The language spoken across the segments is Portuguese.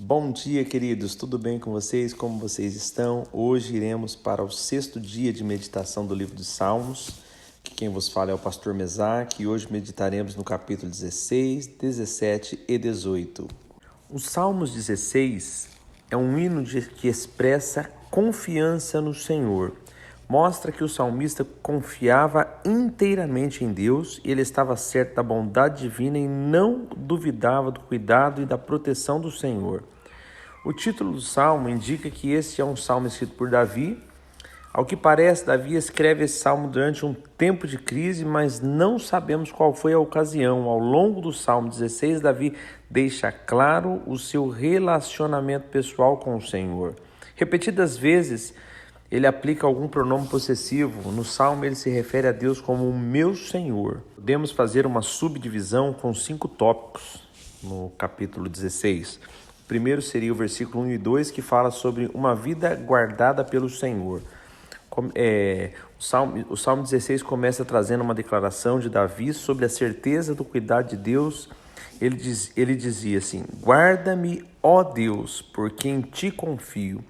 Bom dia, queridos. Tudo bem com vocês? Como vocês estão? Hoje iremos para o 6º dia de meditação do livro de Salmos. Quem vos fala é o pastor Mesaque e hoje meditaremos no capítulo 16, 17 e 18. O Salmos 16 é um hino que expressa confiança no Senhor. Mostra que o salmista confiava inteiramente em Deus e ele estava certo da bondade divina e não duvidava do cuidado e da proteção do Senhor. O título do salmo indica que este é um salmo escrito por Davi. Ao que parece, Davi escreve esse salmo durante um tempo de crise, mas não sabemos qual foi a ocasião. Ao longo do Salmo 16, Davi deixa claro o seu relacionamento pessoal com o Senhor. Repetidas vezes, ele aplica algum pronome possessivo. No Salmo, ele se refere a Deus como o meu Senhor. Podemos fazer uma subdivisão com 5 tópicos no capítulo 16. O primeiro seria o versículo 1 e 2, que fala sobre uma vida guardada pelo Senhor. O Salmo 16 começa trazendo uma declaração de Davi sobre a certeza do cuidado de Deus. Ele dizia assim: guarda-me, ó Deus, porque em ti confio.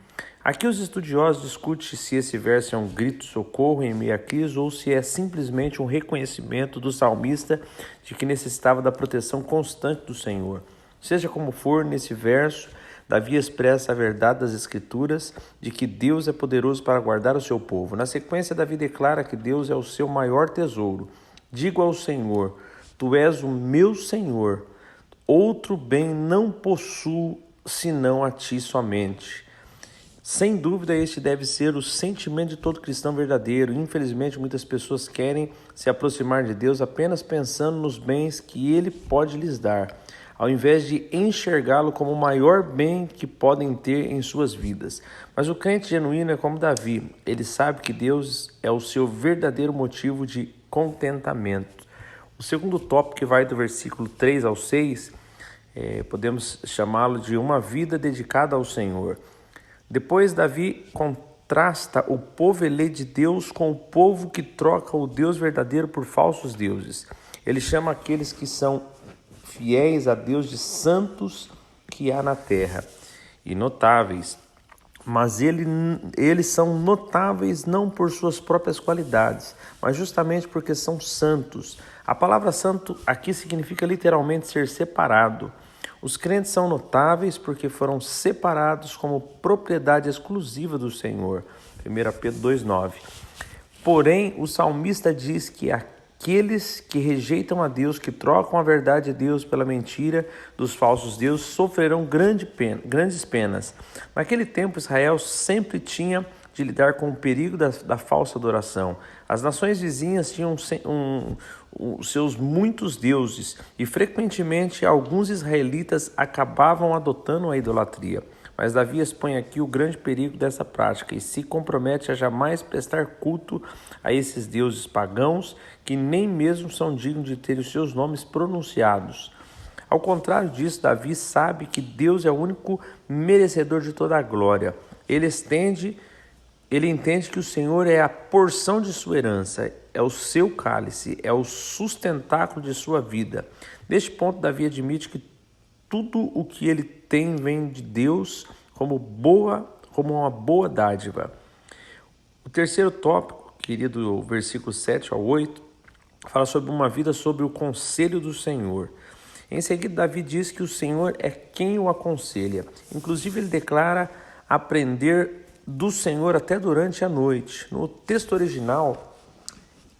Aqui os estudiosos discutem se esse verso é um grito de socorro em meio à crise ou se é simplesmente um reconhecimento do salmista de que necessitava da proteção constante do Senhor. Seja como for, nesse verso, Davi expressa a verdade das Escrituras de que Deus é poderoso para guardar o seu povo. Na sequência, Davi declara que Deus é o seu maior tesouro. Digo ao Senhor: tu és o meu Senhor, outro bem não possuo senão a ti somente. Sem dúvida, este deve ser o sentimento de todo cristão verdadeiro. Infelizmente, muitas pessoas querem se aproximar de Deus apenas pensando nos bens que Ele pode lhes dar, ao invés de enxergá-lo como o maior bem que podem ter em suas vidas. Mas o crente genuíno é como Davi. Ele sabe que Deus é o seu verdadeiro motivo de contentamento. O segundo tópico, que vai do versículo 3 ao 6, podemos chamá-lo de uma vida dedicada ao Senhor. Depois, Davi contrasta o povo eleito de Deus com o povo que troca o Deus verdadeiro por falsos deuses. Ele chama aqueles que são fiéis a Deus de santos que há na terra e notáveis. Mas eles são notáveis não por suas próprias qualidades, mas justamente porque são santos. A palavra santo aqui significa literalmente ser separado. Os crentes são notáveis porque foram separados como propriedade exclusiva do Senhor. 1 Pedro 2,9. Porém, o salmista diz que aqueles que rejeitam a Deus, que trocam a verdade de Deus pela mentira dos falsos deuses, sofrerão grandes penas. Naquele tempo, Israel sempre tinha de lidar com o perigo da falsa adoração. As nações vizinhas tinham seus muitos deuses e frequentemente alguns israelitas acabavam adotando a idolatria. Mas Davi expõe aqui o grande perigo dessa prática e se compromete a jamais prestar culto a esses deuses pagãos que nem mesmo são dignos de ter os seus nomes pronunciados. Ao contrário disso, Davi sabe que Deus é o único merecedor de toda a glória. Ele entende que o Senhor é a porção de sua herança, é o seu cálice, é o sustentáculo de sua vida. Neste ponto, Davi admite que tudo o que ele tem vem de Deus como uma boa dádiva. O terceiro tópico, querido, versículo 7 ao 8, fala sobre uma vida sobre o conselho do Senhor. Em seguida, Davi diz que o Senhor é quem o aconselha. Inclusive, ele declara aprender do Senhor até durante a noite. No texto original,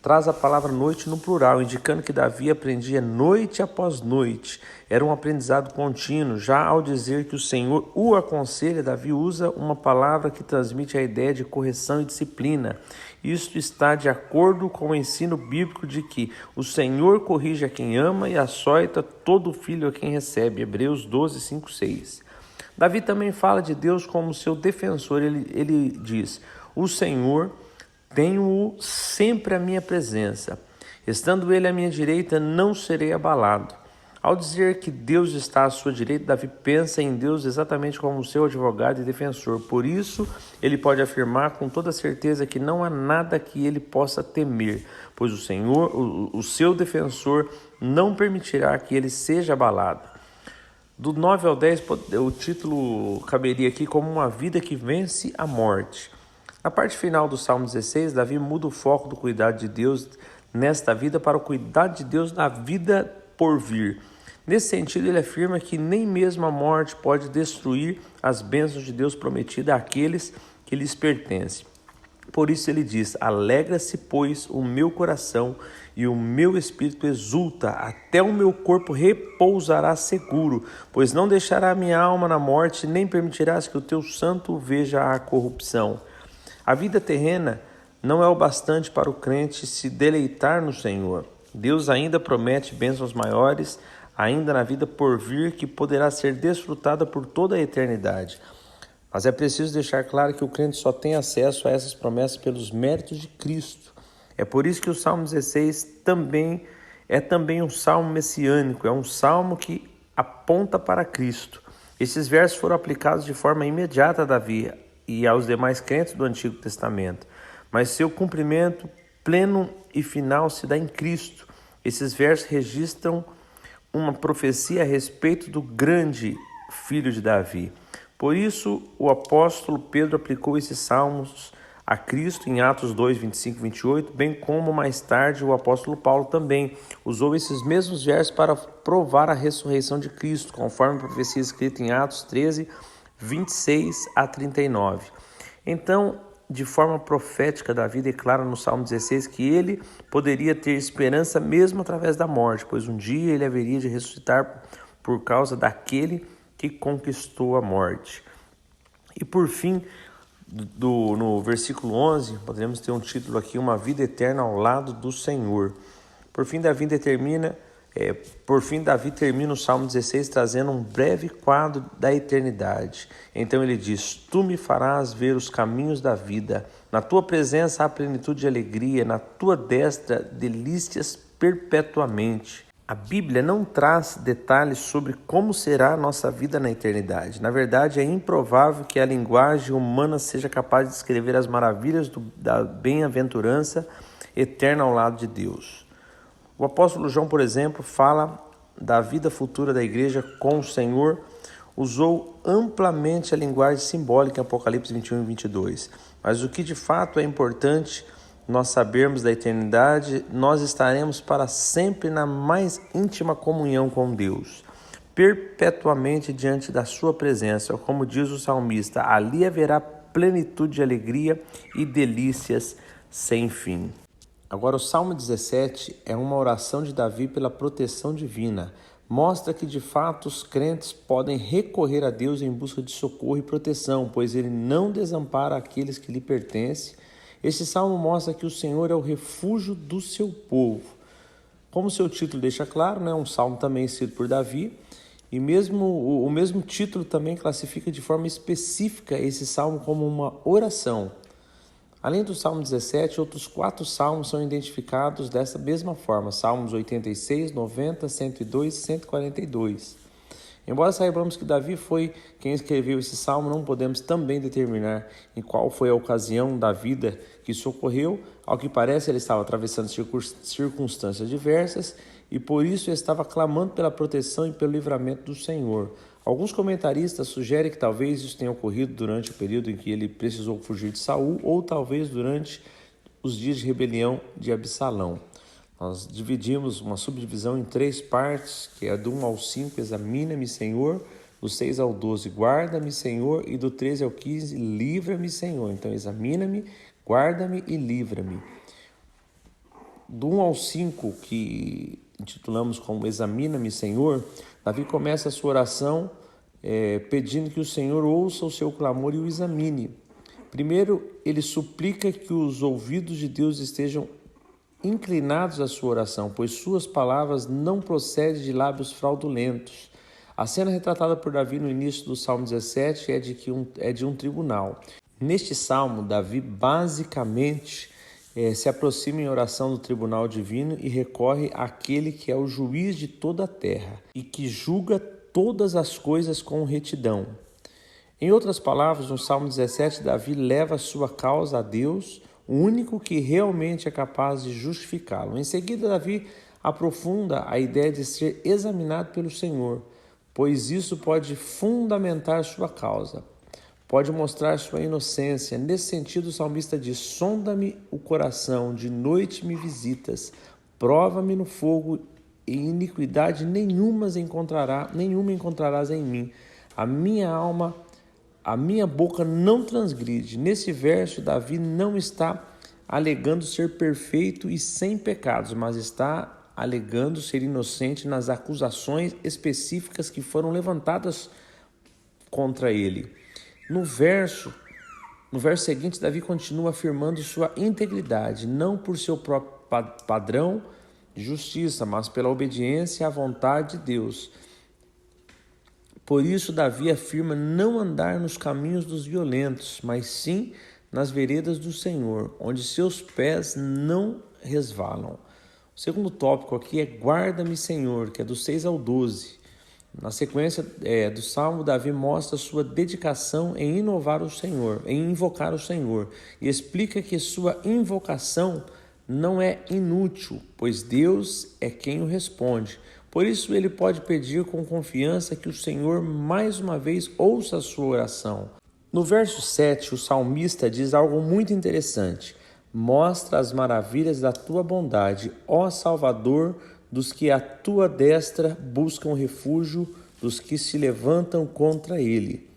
traz a palavra noite no plural, indicando que Davi aprendia noite após noite. Era um aprendizado contínuo. Já ao dizer que o Senhor o aconselha, Davi usa uma palavra que transmite a ideia de correção e disciplina. Isto está de acordo com o ensino bíblico de que o Senhor corrige a quem ama e açoita todo filho a quem recebe. Hebreus 12, 5, 6. Davi também fala de Deus como seu defensor. Ele diz: o Senhor, tenho-o sempre à minha presença. Estando ele à minha direita, não serei abalado. Ao dizer que Deus está à sua direita, Davi pensa em Deus exatamente como seu advogado e defensor. Por isso, ele pode afirmar com toda certeza que não há nada que ele possa temer, pois o Senhor, o seu defensor, não permitirá que ele seja abalado. Do 9 ao 10, o título caberia aqui como uma vida que vence a morte. Na parte final do Salmo 16, Davi muda o foco do cuidado de Deus nesta vida para o cuidado de Deus na vida por vir. Nesse sentido, ele afirma que nem mesmo a morte pode destruir as bênçãos de Deus prometidas àqueles que lhes pertencem. Por isso ele diz: alegra-se, pois, o meu coração e o meu espírito exulta, até o meu corpo repousará seguro, pois não deixará a minha alma na morte, nem permitirás que o teu santo veja a corrupção. A vida terrena não é o bastante para o crente se deleitar no Senhor. Deus ainda promete bênçãos maiores, ainda na vida por vir, que poderá ser desfrutada por toda a eternidade. Mas é preciso deixar claro que o crente só tem acesso a essas promessas pelos méritos de Cristo. É por isso que o Salmo 16 é também um salmo messiânico, é um salmo que aponta para Cristo. Esses versos foram aplicados de forma imediata a Davi e aos demais crentes do Antigo Testamento, mas seu cumprimento pleno e final se dá em Cristo. Esses versos registram uma profecia a respeito do grande filho de Davi. Por isso, o apóstolo Pedro aplicou esses salmos a Cristo em Atos 2, 25 e 28, bem como mais tarde o apóstolo Paulo também usou esses mesmos versos para provar a ressurreição de Cristo, conforme a profecia escrita em Atos 13, 26 a 39. Então, de forma profética, Davi declara no Salmo 16 que ele poderia ter esperança mesmo através da morte, pois um dia ele haveria de ressuscitar por causa daquele que conquistou a morte. E por fim, no versículo 11, podemos ter um título aqui: uma vida eterna ao lado do Senhor. Por fim, Davi termina o Salmo 16 trazendo um breve quadro da eternidade. Então ele diz: tu me farás ver os caminhos da vida, na tua presença há plenitude de alegria, na tua destra delícias perpetuamente. A Bíblia não traz detalhes sobre como será a nossa vida na eternidade. Na verdade, é improvável que a linguagem humana seja capaz de descrever as maravilhas da bem-aventurança eterna ao lado de Deus. O apóstolo João, por exemplo, fala da vida futura da igreja com o Senhor, usou amplamente a linguagem simbólica em Apocalipse 21 e 22. Mas o que de fato é importante nós sabermos da eternidade, nós estaremos para sempre na mais íntima comunhão com Deus, perpetuamente diante da sua presença. Como diz o salmista, ali haverá plenitude de alegria e delícias sem fim. Agora, o Salmo 17 é uma oração de Davi pela proteção divina. Mostra que, de fato, os crentes podem recorrer a Deus em busca de socorro e proteção, pois Ele não desampara aqueles que lhe pertencem. Este salmo mostra que o Senhor é o refúgio do seu povo. Como seu título deixa claro, né, um salmo também escrito por Davi, e o mesmo título também classifica de forma específica esse salmo como uma oração. Além do Salmo 17, outros 4 salmos são identificados dessa mesma forma: Salmos 86, 90, 102 e 142. Embora saibamos que Davi foi quem escreveu esse salmo, não podemos também determinar em qual foi a ocasião da vida que isso ocorreu. Ao que parece, ele estava atravessando circunstâncias diversas e por isso estava clamando pela proteção e pelo livramento do Senhor. Alguns comentaristas sugerem que talvez isso tenha ocorrido durante o período em que ele precisou fugir de Saul ou talvez durante os dias de rebelião de Absalão. Nós dividimos uma subdivisão em 3 partes, que é do 1 ao 5, examina-me, Senhor, do 6 ao 12, guarda-me, Senhor, e do 13 ao 15, livra-me, Senhor. Então, examina-me, guarda-me e livra-me. Do 1 ao 5, que intitulamos como examina-me, Senhor, Davi começa a sua oração pedindo que o Senhor ouça o seu clamor e o examine. Primeiro, ele suplica que os ouvidos de Deus estejam inclinados à sua oração, pois suas palavras não procedem de lábios fraudulentos. A cena retratada por Davi no início do Salmo 17 é de um tribunal. Neste salmo, Davi basicamente se aproxima em oração do tribunal divino e recorre àquele que é o juiz de toda a terra e que julga todas as coisas com retidão. Em outras palavras, no Salmo 17, Davi leva a sua causa a Deus, o único que realmente é capaz de justificá-lo. Em seguida, Davi aprofunda a ideia de ser examinado pelo Senhor. pois isso pode fundamentar sua causa, pode mostrar sua inocência. Nesse sentido, o salmista diz: sonda-me o coração, de noite me visitas, prova-me no fogo, e iniquidade nenhuma encontrarás em mim. A minha boca não transgride. Nesse verso, Davi não está alegando ser perfeito e sem pecados, mas está alegando ser inocente nas acusações específicas que foram levantadas contra ele. No verso seguinte, Davi continua afirmando sua integridade, não por seu próprio padrão de justiça, mas pela obediência à vontade de Deus. Por isso, Davi afirma não andar nos caminhos dos violentos, mas sim nas veredas do Senhor, onde seus pés não resvalam. O segundo tópico aqui é guarda-me, Senhor, que é do 6 ao 12. Na sequência do Salmo, Davi mostra sua dedicação em invocar o Senhor, e explica que sua invocação não é inútil, pois Deus é quem o responde. Por isso ele pode pedir com confiança que o Senhor mais uma vez ouça a sua oração. No verso 7, o salmista diz algo muito interessante: mostra as maravilhas da tua bondade, ó Salvador, dos que à tua destra buscam refúgio, dos que se levantam contra ele.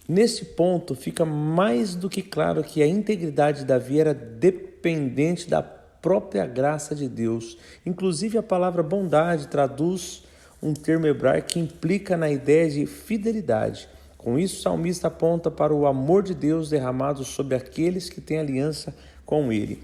Nesse ponto, fica mais do que claro que a integridade de Davi era dependente da própria graça de Deus. Inclusive, a palavra bondade traduz um termo hebraico que implica na ideia de fidelidade. Com isso, o salmista aponta para o amor de Deus derramado sobre aqueles que têm aliança com ele.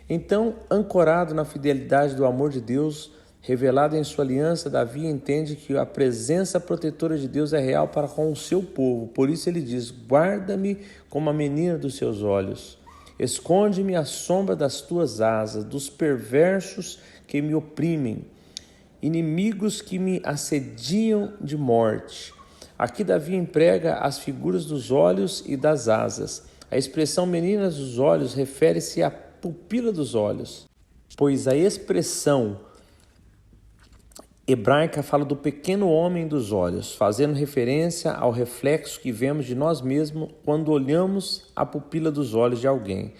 Então, ancorado na fidelidade do amor de Deus, revelado em sua aliança, Davi entende que a presença protetora de Deus é real para com o seu povo. Por isso ele diz: guarda-me como a menina dos seus olhos. Esconde-me à sombra das tuas asas, dos perversos que me oprimem, inimigos que me assediam de morte. Aqui Davi emprega as figuras dos olhos e das asas. A expressão menina dos olhos refere-se à pupila dos olhos, pois a expressão hebraica fala do pequeno homem dos olhos, fazendo referência ao reflexo que vemos de nós mesmos quando olhamos a pupila dos olhos de alguém.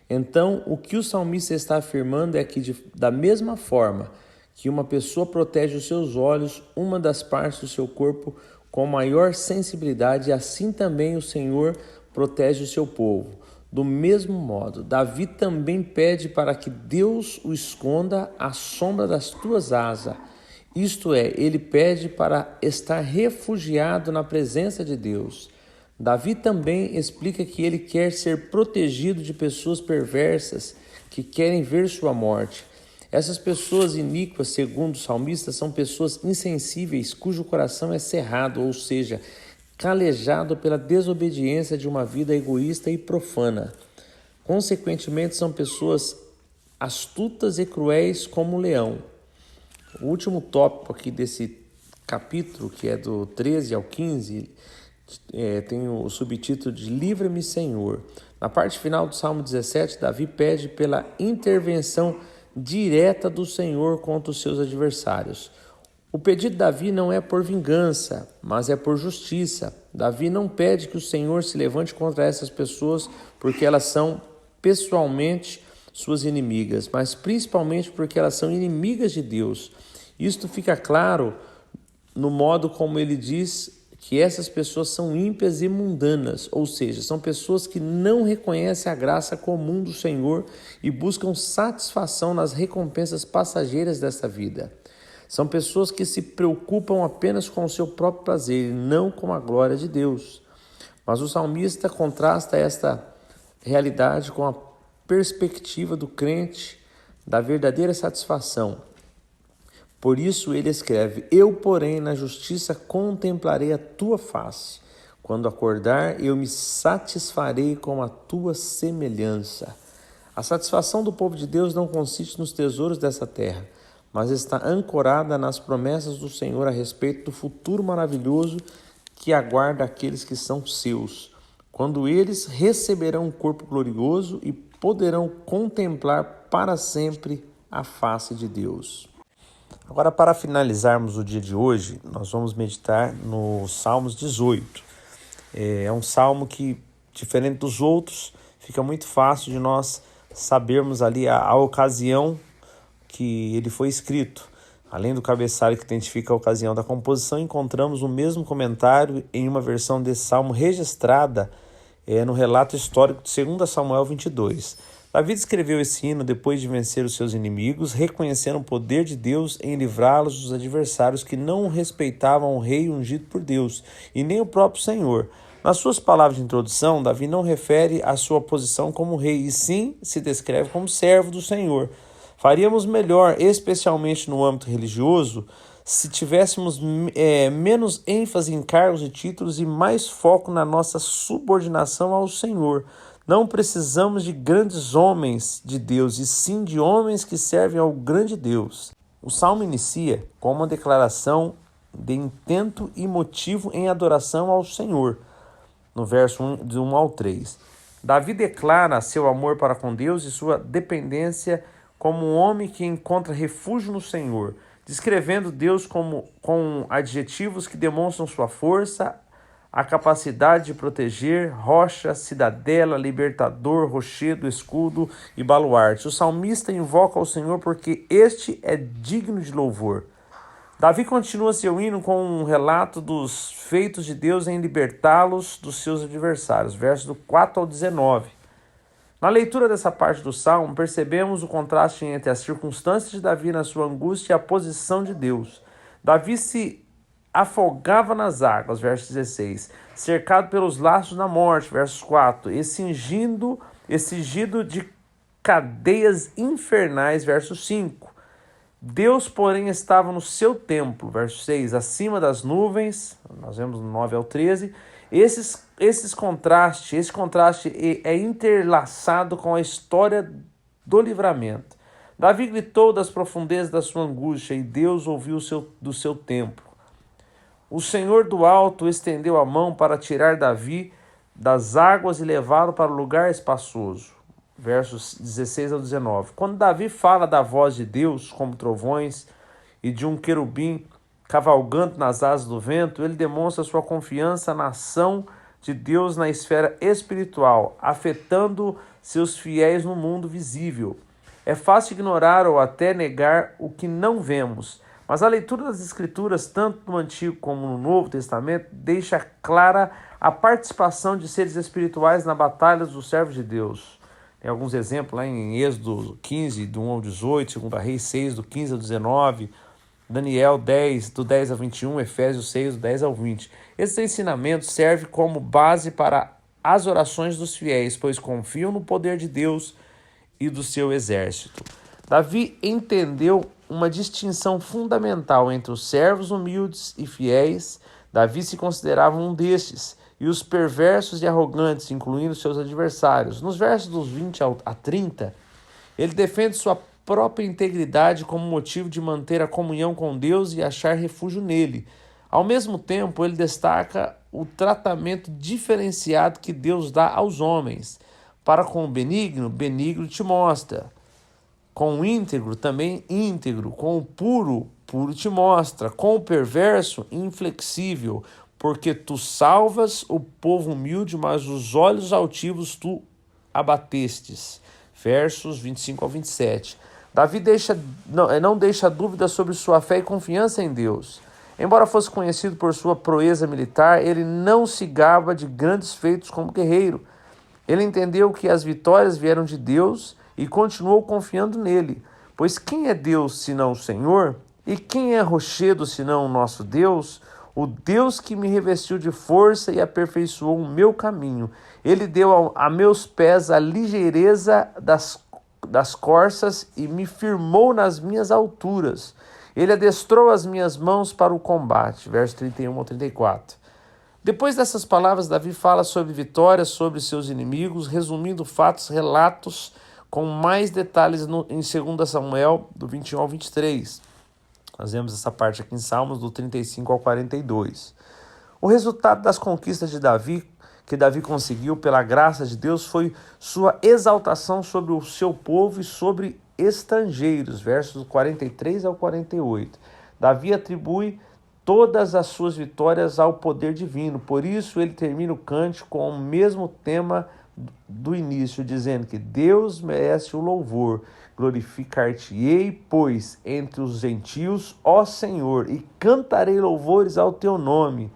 Então, o que o salmista está afirmando é que, da mesma forma que uma pessoa protege os seus olhos, uma das partes do seu corpo, com maior sensibilidade, assim também o Senhor protege o seu povo. Do mesmo modo, Davi também pede para que Deus o esconda à sombra das tuas asas. Isto é, ele pede para estar refugiado na presença de Deus. Davi também explica que ele quer ser protegido de pessoas perversas que querem ver sua morte. Essas pessoas iníquas, segundo o salmista, são pessoas insensíveis cujo coração é cerrado, ou seja, calejado pela desobediência de uma vida egoísta e profana. Consequentemente, são pessoas astutas e cruéis como o leão. O último tópico aqui desse capítulo, que é do 13 ao 15, tem o subtítulo de Livra-me, Senhor. Na parte final do Salmo 17, Davi pede pela intervenção direta do Senhor contra os seus adversários. O pedido de Davi não é por vingança, mas é por justiça. Davi não pede que o Senhor se levante contra essas pessoas porque elas são pessoalmente suas inimigas, mas principalmente porque elas são inimigas de Deus. Isto fica claro no modo como ele diz que essas pessoas são ímpias e mundanas, ou seja, são pessoas que não reconhecem a graça comum do Senhor e buscam satisfação nas recompensas passageiras desta vida. São pessoas que se preocupam apenas com o seu próprio prazer e não com a glória de Deus. Mas o salmista contrasta esta realidade com a perspectiva do crente da verdadeira satisfação. Por isso ele escreve: eu, porém, na justiça contemplarei a tua face. Quando acordar, eu me satisfarei com a tua semelhança. A satisfação do povo de Deus não consiste nos tesouros dessa terra, mas está ancorada nas promessas do Senhor a respeito do futuro maravilhoso que aguarda aqueles que são seus, quando eles receberão um corpo glorioso e poderão contemplar para sempre a face de Deus. Agora, para finalizarmos o dia de hoje, nós vamos meditar no Salmos 18. É um salmo que, diferente dos outros, fica muito fácil de nós sabermos ali a ocasião que ele foi escrito. Além do cabeçalho que identifica a ocasião da composição, encontramos o mesmo comentário em uma versão desse salmo registrada no relato histórico de 2 Samuel 22. Davi escreveu esse hino depois de vencer os seus inimigos, reconhecendo o poder de Deus em livrá-los dos adversários que não respeitavam o rei ungido por Deus, e nem o próprio Senhor. Nas suas palavras de introdução, Davi não refere a sua posição como rei, e sim se descreve como servo do Senhor. Faríamos melhor, especialmente no âmbito religioso, se tivéssemos menos ênfase em cargos e títulos e mais foco na nossa subordinação ao Senhor. Não precisamos de grandes homens de Deus, e sim de homens que servem ao grande Deus. O salmo inicia com uma declaração de intento e motivo em adoração ao Senhor, no verso 1 ao 3. Davi declara seu amor para com Deus e sua dependência como um homem que encontra refúgio no Senhor, descrevendo Deus com adjetivos que demonstram sua força, a capacidade de proteger, rocha, cidadela, libertador, rochedo, escudo e baluarte. O salmista invoca ao Senhor porque este é digno de louvor. Davi continua seu hino com um relato dos feitos de Deus em libertá-los dos seus adversários, versos do 4 ao 19. Na leitura dessa parte do salmo, percebemos o contraste entre as circunstâncias de Davi na sua angústia e a posição de Deus. Davi se afogava nas águas, verso 16, cercado pelos laços da morte, versos 4, e cingido de cadeias infernais, verso 5. Deus, porém, estava no seu templo, verso 6, acima das nuvens, nós vemos no 9 ao 13. Esse contraste é interlaçado com a história do livramento. Davi gritou das profundezas da sua angústia e Deus ouviu do seu templo. O Senhor do alto estendeu a mão para tirar Davi das águas e levá-lo para o lugar espaçoso. Versos 16 ao 19. Quando Davi fala da voz de Deus como trovões e de um querubim cavalgando nas asas do vento, ele demonstra sua confiança na ação de Deus na esfera espiritual, afetando seus fiéis no mundo visível. É fácil ignorar ou até negar o que não vemos, mas a leitura das Escrituras, tanto no Antigo como no Novo Testamento, deixa clara a participação de seres espirituais na batalha dos servos de Deus. Tem alguns exemplos lá em Êxodo 15, do 1 ao 18, 2 Reis 6, do 15 ao 19, Daniel 10, do 10 ao 21, Efésios 6, do 10 ao 20. Esses ensinamentos servem como base para as orações dos fiéis, pois confiam no poder de Deus e do seu exército. Davi entendeu uma distinção fundamental entre os servos humildes e fiéis. Davi se considerava um destes, e os perversos e arrogantes, incluindo seus adversários. Nos versos dos 20 a 30, ele defende sua própria integridade como motivo de manter a comunhão com Deus e achar refúgio nele. Ao mesmo tempo, ele destaca o tratamento diferenciado que Deus dá aos homens. Para com o benigno, benigno te mostra. Com o íntegro, também íntegro. Com o puro, puro te mostra. Com o perverso, inflexível. Porque tu salvas o povo humilde, mas os olhos altivos tu abatestes. Versos 25 ao 27. Davi não deixa dúvida sobre sua fé e confiança em Deus. Embora fosse conhecido por sua proeza militar, ele não se gaba de grandes feitos como guerreiro. Ele entendeu que as vitórias vieram de Deus e continuou confiando nele. Pois quem é Deus senão o Senhor? E quem é rochedo senão o nosso Deus? O Deus que me revestiu de força e aperfeiçoou o meu caminho. Ele deu a meus pés a ligeireza das corças e me firmou nas minhas alturas. Ele adestrou as minhas mãos para o combate. Verso 31 ao 34. Depois dessas palavras, Davi fala sobre vitórias sobre seus inimigos, resumindo relatos com mais detalhes em 2 Samuel, do 21 ao 23. Nós vemos essa parte aqui em Salmos, do 35 ao 42. O resultado das conquistas de Davi, que Davi conseguiu pela graça de Deus, foi sua exaltação sobre o seu povo e sobre estrangeiros, versos 43 ao 48. Davi atribui todas as suas vitórias ao poder divino, por isso ele termina o cântico com o mesmo tema do início, dizendo que Deus merece o louvor. Glorificar-te-ei, pois, entre os gentios, ó Senhor, e cantarei louvores ao teu nome.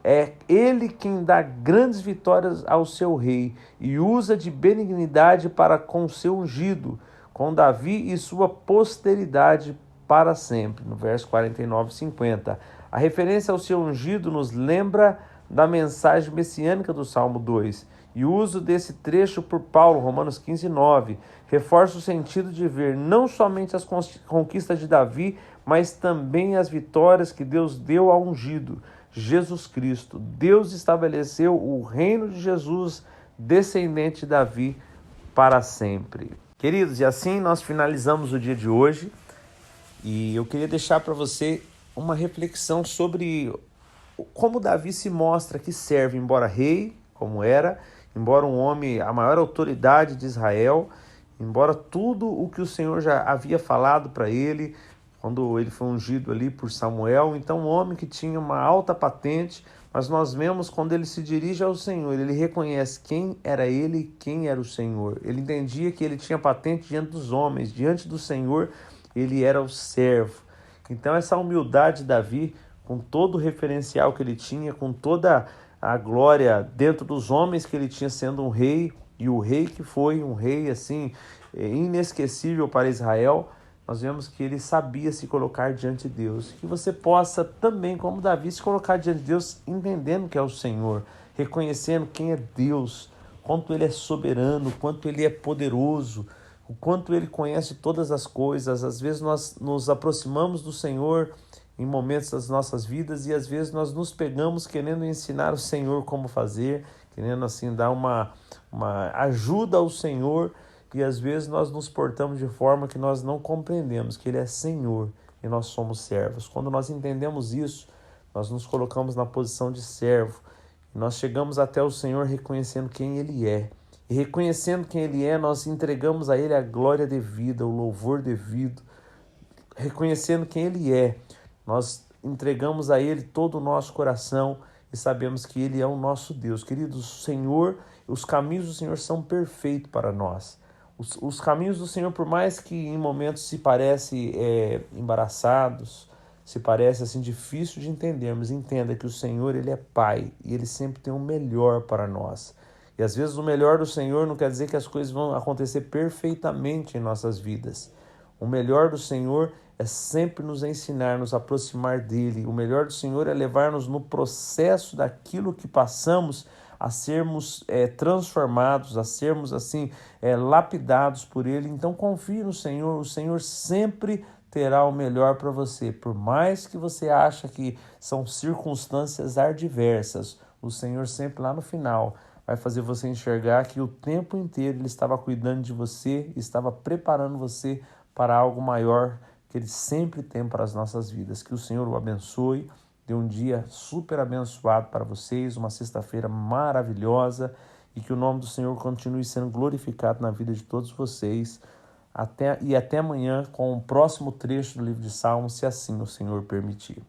É ele quem dá grandes vitórias ao seu rei e usa de benignidade para com o seu ungido, com Davi e sua posteridade para sempre. No verso 49 e 50. A referência ao seu ungido nos lembra da mensagem messiânica do Salmo 2. E o uso desse trecho por Paulo, Romanos 15, 9, reforça o sentido de ver não somente as conquistas de Davi, mas também as vitórias que Deus deu ao ungido, Jesus Cristo. Deus estabeleceu o reino de Jesus, descendente de Davi, para sempre. Queridos, e assim nós finalizamos o dia de hoje. E eu queria deixar para você uma reflexão sobre como Davi se mostra que serve, embora rei, como era, embora um homem, a maior autoridade de Israel, embora tudo o que o Senhor já havia falado para ele, quando ele foi ungido ali por Samuel, então um homem que tinha uma alta patente, mas nós vemos quando ele se dirige ao Senhor, ele reconhece quem era ele e quem era o Senhor. Ele entendia que ele tinha patente diante dos homens, diante do Senhor, ele era o servo. Então essa humildade de Davi, com todo o referencial que ele tinha, com toda a glória dentro dos homens que ele tinha sendo um rei, e o rei que foi um rei assim inesquecível para Israel, nós vemos que ele sabia se colocar diante de Deus. Que você possa também, como Davi, se colocar diante de Deus, entendendo que é o Senhor, reconhecendo quem é Deus, quanto ele é soberano, quanto ele é poderoso, o quanto ele conhece todas as coisas. Às vezes nós nos aproximamos do Senhor em momentos das nossas vidas e às vezes nós nos pegamos querendo ensinar o Senhor como fazer, querendo assim dar uma ajuda ao Senhor, e às vezes nós nos portamos de forma que nós não compreendemos que Ele é Senhor e nós somos servos. Quando nós entendemos isso, nós nos colocamos na posição de servo e nós chegamos até o Senhor reconhecendo quem Ele é. E reconhecendo quem Ele é, nós entregamos a Ele a glória devida, o louvor devido. Reconhecendo quem Ele é, nós entregamos a Ele todo o nosso coração e sabemos que Ele é o nosso Deus. Queridos, o Senhor, os caminhos do Senhor são perfeitos para nós. Os caminhos do Senhor, por mais que em momentos se parecem embaraçados, se parece assim difícil de entendermos, entenda que o Senhor, Ele é Pai e Ele sempre tem o melhor para nós. E às vezes o melhor do Senhor não quer dizer que as coisas vão acontecer perfeitamente em nossas vidas. O melhor do Senhor é sempre nos ensinar, nos aproximar dEle. O melhor do Senhor é levar-nos no processo daquilo que passamos a sermos transformados, a sermos assim lapidados por Ele. Então confie no Senhor, o Senhor sempre terá o melhor para você. Por mais que você ache que são circunstâncias adversas, o Senhor sempre lá no final vai fazer você enxergar que o tempo inteiro Ele estava cuidando de você, estava preparando você para algo maior que Ele sempre tem para as nossas vidas. Que o Senhor o abençoe, dê um dia super abençoado para vocês, uma sexta-feira maravilhosa, e que o nome do Senhor continue sendo glorificado na vida de todos vocês. Até amanhã com o próximo trecho do livro de Salmos, se assim o Senhor permitir.